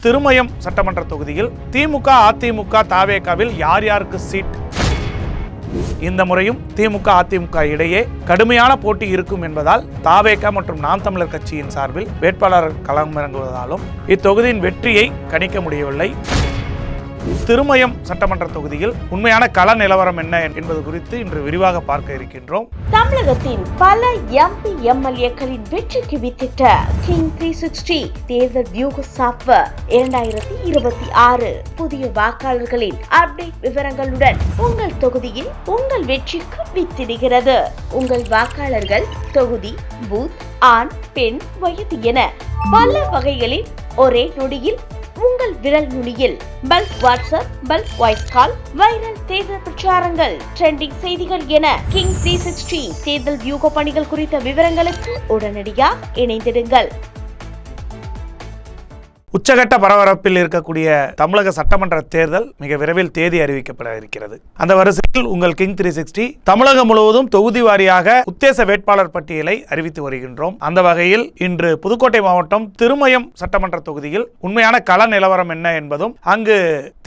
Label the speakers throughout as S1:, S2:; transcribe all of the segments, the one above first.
S1: திருமயம் சட்டமன்ற தொகுதியில் திமுக, அதிமுக, தாவேகாவில் யார் யாருக்கு சீட்? இந்த முறையும் திமுக, அதிமுக இடையே கடுமையான போட்டி இருக்கும் என்பதால் தாவேகா மற்றும் நாம் தமிழர் கட்சியின் சார்பில் வேட்பாளர் களமிறங்குவதாலும் இத்தொகுதியின் வெற்றியை கணிக்க முடியவில்லை. திருமயம் சட்டமன்ற தொகுதியில் உண்மையான கள நிலவரம் என்ன என்பது குறித்து இன்று விரிவாக பார்க்க இருக்கின்றோம்.
S2: தமிழகத்தின் பல எம்பி எம்எல்ஏக்களின் வெற்றிக்கு வித்திட்ட கிங் 360 தேர்தல் வியூக சாப்ட்வேர் 2026 புதிய வாக்காளர்களின் அப்டேட் விவரங்களுடன் உங்கள் தொகுதியில் உங்கள் வெற்றிக்கு வித்திடுகிறது. உங்கள் வாக்காளர்கள் தொகுதி, பூத், ஆண், பெண், வயது என பல வகைகளில் ஒரே நொடியில் உங்கள் விரல் நுனியில் bulk WhatsApp, bulk voice call, viral தேர்தல் பிரச்சாரங்கள், ட்ரெண்டிங் செய்திகள் என கிங் 360 தேர்தல் வியூக பணிகள் குறித்த விவரங்களுக்கு உடனடியாக இணைந்திடுங்கள்.
S1: உச்சகட்ட பரபரப்பில் இருக்கக்கூடிய தமிழக சட்டமன்ற தேர்தல் மிக விரைவில் தேதி அறிவிக்கப்பட இருக்கிறது. அந்த வரிசையில் உங்கள் கிங் 360 தமிழகம் முழுவதும் தொகுதி வாரியாக உத்தேச வேட்பாளர் பட்டியலை அறிவித்து வருகின்றோம். அந்த வகையில் இன்று புதுக்கோட்டை மாவட்டம் திருமயம் சட்டமன்ற தொகுதியில் உண்மையான கள நிலவரம் என்ன என்பதும், அங்கு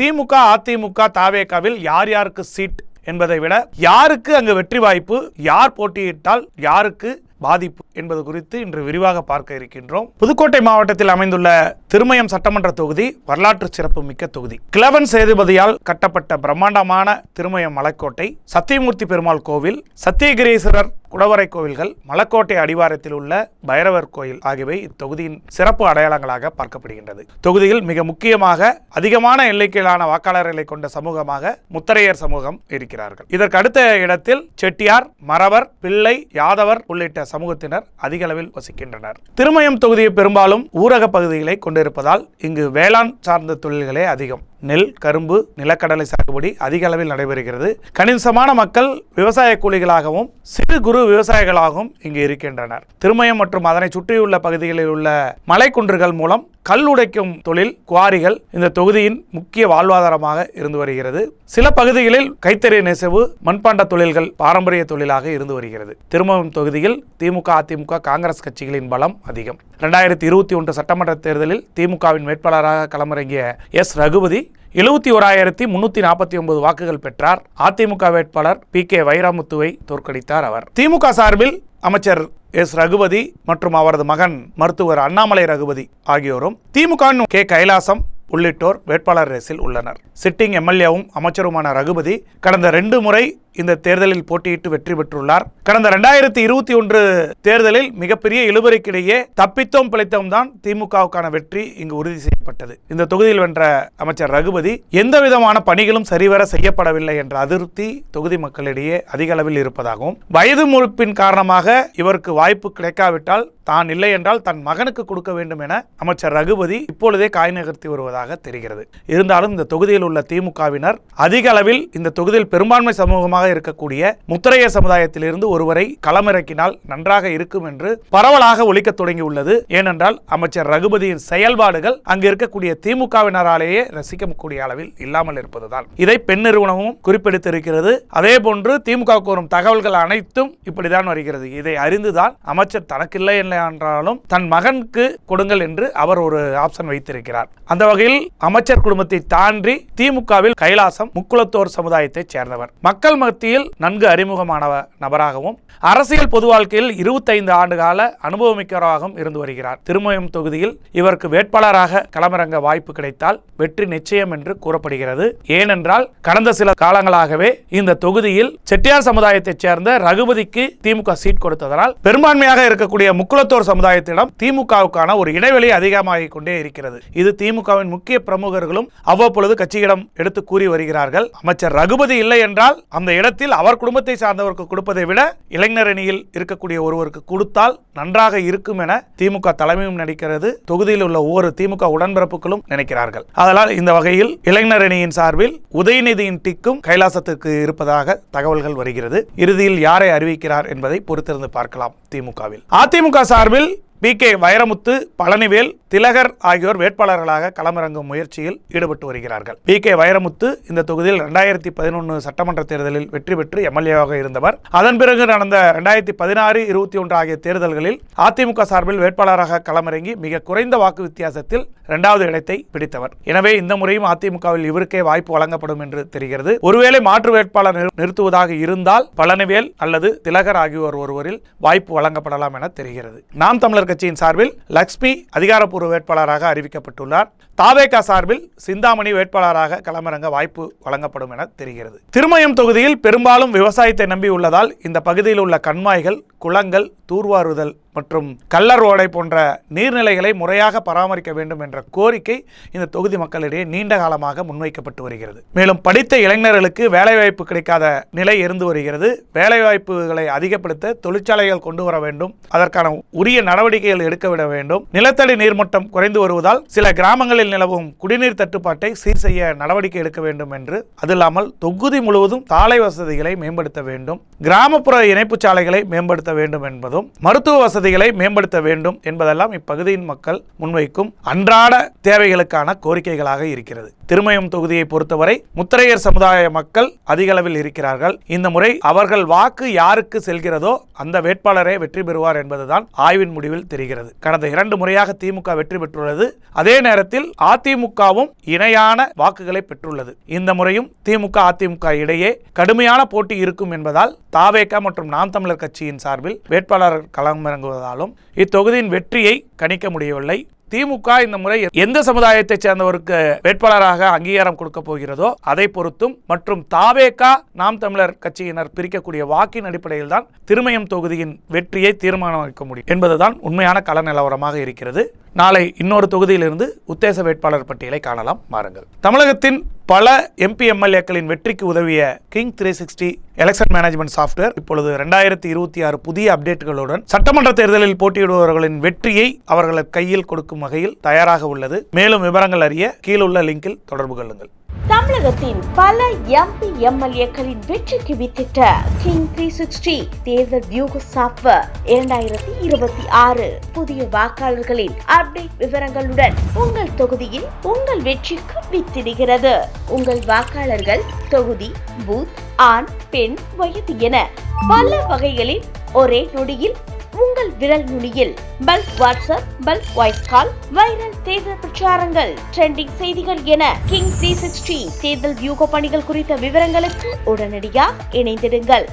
S1: திமுக, அதிமுக, தாவேகாவில் யார் யாருக்கு சீட் என்பதை விட யாருக்கு அங்கு வெற்றி வாய்ப்பு, யார் போட்டியிட்டால் யாருக்கு பாதிப்பு என்பது குறித்து இன்று விரிவாக பார்க்க இருக்கின்றோம். புதுக்கோட்டை மாவட்டத்தில் அமைந்துள்ள திருமயம் சட்டமன்ற தொகுதி வரலாற்று சிறப்பு மிக்க தொகுதி. கிழவன் சேதுபதியால் கட்டப்பட்ட பிரம்மாண்டமான திருமயம் மலைக்கோட்டை, சத்தியமூர்த்தி பெருமாள் கோவில், சத்தியகிரீஸ்வரர் குடவரை கோவில்கள், மலைக்கோட்டை அடிவாரத்தில் உள்ள பைரவர் கோயில் ஆகியவை இத்தொகுதியின் சிறப்பு அடையாளங்களாக பார்க்கப்படுகின்றது. தொகுதியில் மிக முக்கியமாக அதிகமான எண்ணிக்கையிலான வாக்காளர்களை கொண்ட சமூகமாக முத்தரையர் சமூகம் இருக்கிறார்கள். இதற்கு அடுத்த இடத்தில் செட்டியார், மறவர், பிள்ளை, யாதவர் உள்ளிட்ட சமூகத்தினர் அதிக அளவில் வசிக்கின்றனர். திருமயம் தொகுதியை பெரும்பாலும் ஊரக பகுதிகளை கொண்டிருப்பதால் இங்கு வேளாண் சார்ந்த தொழில்களே அதிகம். நெல், கரும்பு, நிலக்கடலை சாகுபடி அதிக அளவில் நடைபெறுகிறது. கணிசமான மக்கள் விவசாய கூலிகளாகவும் சிறு குறு விவசாயிகளாகவும் இங்கு இருக்கின்றனர். திருமயம் மற்றும் அதனை சுற்றியுள்ள பகுதிகளில் உள்ள மலைக்குன்றுகள் மூலம் கல் உடைக்கும் தொழில், குவாரிகள் இந்த தொகுதியின் முக்கிய வாழ்வாதாரமாக இருந்து வருகிறது. சில பகுதிகளில் கைத்தறி நெசவு, மண்பாண்ட தொழில்கள் பாரம்பரிய தொழிலாக இருந்து வருகிறது. திருமயம் தொகுதியில் திமுக, அதிமுக, காங்கிரஸ் கட்சிகளின் பலம் அதிகம். 2021 சட்டமன்ற தேர்தலில் திமுகவின் வேட்பாளராக களமிறங்கிய எஸ். ரகுபதி 71,349 வாக்குகள் பெற்றார். அதிமுக வேட்பாளர் PK வைரமுத்துவை தோற்கடித்தார். அவர் திமுக சார்பில் அமைச்சர் எஸ். ரகுபதி மற்றும் அவரது மகன் மருத்துவர் அண்ணாமலை ரகுபதி ஆகியோரும், திமுகவின் K. கைலாசம் உள்ளிட்டோர் வேட்பாளர் ரேஸில் உள்ளனர். சிட்டிங் எம்எல்ஏவும் அமைச்சருமான ரகுபதி கடந்த 2 முறை இந்த தேர்தலில் போட்டியிட்டு வெற்றி பெற்றுள்ளார். கடந்த 2021 தேர்தலில் மிகப்பெரிய இழுபறிக்கிடையே தப்பித்தோம் பிழைத்தோம் தான் திமுகவுக்கான வெற்றி இங்கு உறுதி செய்யப்பட்டது. இந்த தொகுதியில் வென்ற அமைச்சர் ரகுபதி எந்த விதமான பணிகளும் சரிவர செய்யப்படவில்லை என்ற அதிருப்தி தொகுதி மக்களிடையே அதிக அளவில் இருப்பதாகவும், வயது முழுப்பின் காரணமாக இவருக்கு வாய்ப்பு கிடைக்காவிட்டால் தான் இல்லை என்றால் தன் மகனுக்கு கொடுக்க வேண்டும் என அமைச்சர் ரகுபதி இப்பொழுதே காய் நகர்த்தி வருவதாக தெரிகிறது. இருந்தாலும் இந்த தொகுதியில் உள்ள திமுகவினர் அதிக அளவில் இந்த தொகுதியில் பெரும்பான்மை சமூகமாக இருக்கக்கூடிய முத்தரையர் சமுதாயத்திலிருந்து ஒருவரை களமிறக்கினால் நன்றாக இருக்கும் என்று பரவலாக ஒலிக்க தொடங்கி உள்ளது. ஏனென்றால் அமைச்சர் ரகுபதியின் செயல்பாடுகள் அங்கு இருக்கக்கூடிய திமுகவினராலேயே ரசிக்கக்கூடிய அளவில் இல்லாமல் இருப்பதுதான். இதை பெண் நிறுவனமும் குறிப்பிட்டிருக்கிறது. அதே போன்று திமுக கோரும் தகவல்கள் அனைத்தும் இப்படிதான் வருகிறது. இதை அறிந்துதான் அமைச்சர் தனக்கில்லை என்றாலும் தன் மகனுக்கு கொடுங்கள் என்று அவர் ஒரு ஆப்ஷன் வைத்திருக்கிறார். அந்த வகையில் அமைச்சர் குடும்பத்தை தாண்டி திமுகவில் கைலாசம் முக்குளத்தோர் சமுதாயத்தைச் சேர்ந்தவர். மக்கள் மத்தியில் நன்கு அறிமுகமான நபராகவும் அரசியல் பொது வாழ்க்கையில் 25 ஆண்டு கால அனுபவமிக்கவராகவும் இருந்து வருகிறார். திருமயம் தொகுதியில் இவருக்கு வேட்பாளராக களமிறங்க வாய்ப்பு கிடைத்தால் வெற்றி நிச்சயம் என்று கூறப்படுகிறது. ஏனென்றால் கடந்த சில காலங்களாகவே இந்த தொகுதியில் செட்டியார் சமுதாயத்தைச் சேர்ந்த ரகுபதிக்கு திமுக சீட் கொடுத்ததனால் பெரும்பான்மையாக இருக்கக்கூடிய முக்குளத்தோர் சமுதாயத்திடம் திமுகவுக்கான ஒரு இடைவெளி அதிகமாகிக் கொண்டே இருக்கிறது. இது திமுகவின் முக்கிய பிரமுகர்களும் அவ்வப்பொழுது கட்சியிடம் எடுத்து கூறி வருகிறார்கள். அமைச்சர் ரகுபதி இல்லை என்றால் அந்த இடத்தில் அவர் குடும்பத்தை சார்ந்தவருக்கு கொடுப்பதை விட இளைஞர் அணியில் இருக்கக்கூடிய ஒருவருக்கு கொடுத்தால் நன்றாக இருக்கும் என திமுக தலைமையும் நினைக்கிறது. தொகுதியில் உள்ள ஒவ்வொரு திமுக உடன்பிறப்புகளும் நினைக்கிறார்கள். அதனால் இந்த வகையில் இளைஞர் அணியின் சார்பில் உதயநிதியின் டிக்கும் கைலாசத்திற்கு இருப்பதாக தகவல்கள் வருகிறது. இறுதியில் யாரை அறிவிக்கிறார் என்பதை பொறுத்திருந்து பார்க்கலாம். திமுகவில் அதிமுக சார்பில் PK வைரமுத்து, பழனிவேல், திலகர் ஆகியோர் வேட்பாளர்களாக களமிறங்கும் முயற்சியில் ஈடுபட்டு வருகிறார்கள். PK வைரமுத்து இந்த தொகுதியில் 2011 சட்டமன்ற தேர்தலில் வெற்றி பெற்று எம்எல்ஏவாக இருந்தவர். அதன் பிறகு நடந்த 2016, 21 ஆகிய தேர்தல்களில் அதிமுக சார்பில் வேட்பாளராக களமிறங்கி மிக குறைந்த வாக்கு வித்தியாசத்தில் 2வது இடத்தை பிடித்தவர். எனவே இந்த முறையும் அதிமுகவில் இவருக்கே வாய்ப்பு வழங்கப்படும் என்று தெரிகிறது. ஒருவேளை மாற்று வேட்பாளர் நிறுத்துவதாக இருந்தால் பழனிவேல் அல்லது திலகர் ஆகியோர் ஒருவரில் வாய்ப்பு வழங்கப்படலாம் என தெரிகிறது. நாம் தமிழர் கட்சியின் சார்பில் லக்ஷ்மி அதிகாரப்பூர்வ வேட்பாளராக அறிவிக்கப்பட்டுள்ளார். தாவேகா சார்பில் சிந்தாமணி வேட்பாளராக களமிறங்க வாய்ப்பு வழங்கப்படும் என தெரிகிறது. திருமயம் தொகுதியில் பெரும்பாலும் விவசாயத்தை நம்பி உள்ளதால் இந்த பகுதியில் உள்ள கண்மாய்கள், குளங்கள் தூர்வாருதல் மற்றும் கள்ளர் ஓடை போன்ற நீர்நிலைகளை முறையாக பராமரிக்க வேண்டும் என்ற கோரிக்கை இந்த தொகுதி மக்களிடையே நீண்ட காலமாக முன்வைக்கப்பட்டு வருகிறது. மேலும் படித்த இளைஞர்களுக்கு வேலைவாய்ப்பு கிடைக்காத நிலை இருந்து வருகிறது. வேலைவாய்ப்புகளை அதிகப்படுத்த தொழிற்சாலைகள் கொண்டு வர வேண்டும். அதற்கான உரிய நடவடிக்கைகள் எடுக்க வேண்டும். நிலத்தடி நீர்மட்டம் குறைந்து வருவதால் சில கிராமங்களில் நிலவும் குடிநீர் தட்டுப்பாட்டை சீர் செய்ய நடவடிக்கை எடுக்க வேண்டும் என்று, அது இல்லாமல் தொகுதி முழுவதும் சாலை வசதிகளை மேம்படுத்த வேண்டும், கிராமப்புற இணைப்பு சாலைகளை மேம்படுத்த வேண்டும் என்பதும், மருத்துவ வசதிகளை மேம்படுத்த வேண்டும் என்பதெல்லாம் இப்பகுதியின் மக்கள் முன்வைக்கும் அன்றாட தேவைகளுக்கான கோரிக்கைகளாக இருக்கிறது. திருமயம் தொகுதியை பொறுத்தவரை முத்திரையர் சமுதாய மக்கள் அதிக அளவில் இருக்கிறார்கள். இந்த முறை அவர்கள் வாக்கு யாருக்கு செல்கிறதோ அந்த வேட்பாளரே வெற்றி பெறுவார் என்பதுதான் ஆய்வின் முடிவில் தெரிகிறது. கடந்த 2 முறையாக திமுக வெற்றி பெற்றுள்ளது. அதே நேரத்தில் அதிமுகவும் இணையான வாக்குகளை பெற்றுள்ளது. இந்த முறையும் திமுக அதிமுக இடையே கடுமையான போட்டி இருக்கும் என்பதால் தாவேகா மற்றும் நாம் தமிழர் கட்சியின் சார்பில் வேட்பாளர் களமிறங்குவதாலும் இத்தொகுதியின் வெற்றியை கணிக்க முடியவில்லை. திமுக இந்த முறை எந்த சமுதாயத்தை சேர்ந்தவருக்கு வேட்பாளராக அங்கீகாரம் கொடுக்க போகிறதோ அதை பொறுத்தும் மற்றும் தாவேகா நாம் தமிழர் கட்சியினர் பிரிக்கக்கூடிய வாக்கின் அடிப்படையில் தான் திருமயம் தொகுதியின் வெற்றியை தீர்மானிக்க முடியும் என்பதுதான் உண்மையான கள நிலவரமாக இருக்கிறது. நாளை இன்னொரு தொகுதியிலிருந்து உத்தேச வேட்பாளர் பட்டியலை காணலாம். மாறுங்கள். தமிழகத்தின் பல MP MLAக்களின் வெற்றிக்கு உதவிய கிங் 360 எலெக்ஷன் மேனேஜ்மெண்ட் சாஃப்ட்வேர் இப்பொழுது 2026 புதிய அப்டேட்டுகளுடன் சட்டமன்ற தேர்தலில் போட்டியிடுபவர்களின் வெற்றியை அவர்கள் கையில் கொடுக்கும் வகையில் தயாராக உள்ளது. மேலும் விவரங்கள் அறிய கீழுள்ள லிங்கில் தொடர்பு கொள்ளுங்கள்.
S2: தமிழகத்தின் பல MP MLAக்களின் வெற்றிக்கு வித்திட்ட கிங் 360 தேர்தல் வியூக சாஃப்ட்வேர் 2026 புதிய வாக்காளர்களின் அப்டேட் விவரங்களுடன் உங்கள் தொகுதியில் உங்கள் வெற்றிக்கு வித்திடுகிறது. உங்கள் வாக்காளர்கள் தொகுதி, பூத், ஆண், பெண், வயது என பல வகைகளில் ஒரே நொடியில் உங்கள் விரல் நுனியில் bulk WhatsApp, bulk voice call, viral தேர்தல் பிரச்சாரங்கள், ட்ரெண்டிங் செய்திகள் என கிங் 360 தேர்தல் வியூக பணிகள் குறித்த விவரங்களுக்கு உடனடியாக இணைந்திடுங்கள்.